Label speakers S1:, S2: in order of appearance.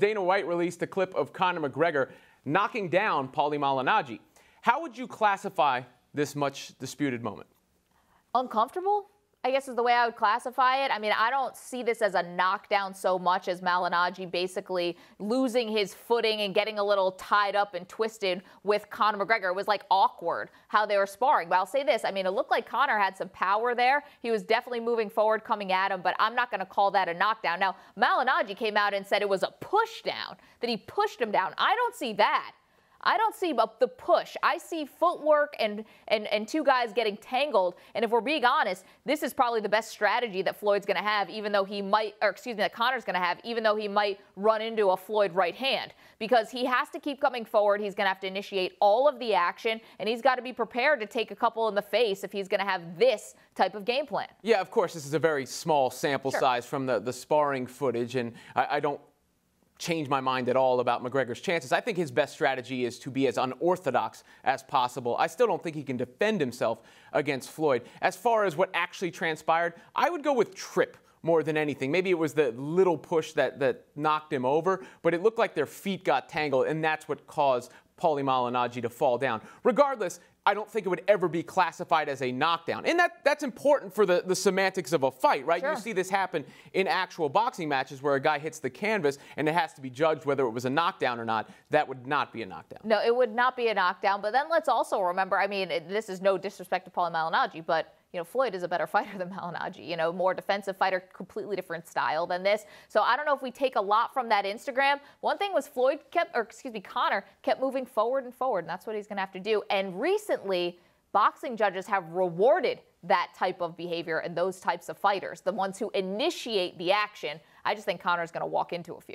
S1: Dana White released a clip of Conor McGregor knocking down Paulie Malignaggi. How would you classify this much disputed moment?
S2: Uncomfortable, I guess, is the way I would classify it. I mean, I don't see this as a knockdown so much as Malignaggi basically losing his footing and getting a little tied up and twisted with Conor McGregor. It was like awkward how they were sparring. But I'll say this, I mean, it looked like Conor had some power there. He was definitely moving forward, coming at him, but I'm not going to call that a knockdown. Now, Malignaggi came out and said it was a push down, that he pushed him down. I don't see that. I don't see the push. I see footwork and two guys getting tangled. And if we're being honest, this is probably the best strategy that Floyd's going to have, even though he might, or excuse me, that Conor's going to have, even though he might run into a Floyd right hand. Because he has to keep coming forward. He's going to have to initiate all of the action, and he's got to be prepared to take a couple in the face if he's going to have this type of game plan.
S1: Yeah, of course, this is a very small sample size from the sparring footage, and I don't change my mind at all about McGregor's chances. I think his best strategy is to be as unorthodox as possible. I still don't think he can defend himself against Floyd. As far as what actually transpired, I would go with trip more than anything. Maybe it was the little push that knocked him over, but it looked like their feet got tangled, and that's what caused Paulie Malignaggi to fall down. Regardless, I don't think it would ever be classified as a knockdown. And that's important for the semantics of a fight, right?
S2: Sure.
S1: You see this happen in actual boxing matches where a guy hits the canvas and it has to be judged whether it was a knockdown or not. That would not be a knockdown.
S2: No, it would not be a knockdown. But then let's also remember, I mean, this is no disrespect to Paulie Malignaggi, but Floyd is a better fighter than Malignaggi, more defensive fighter, completely different style than this. So I don't know if we take a lot from that Instagram. One thing was Conor kept moving forward and forward, and that's what he's going to have to do. And recently, boxing judges have rewarded that type of behavior and those types of fighters, the ones who initiate the action. I just think Conor's going to walk into a few.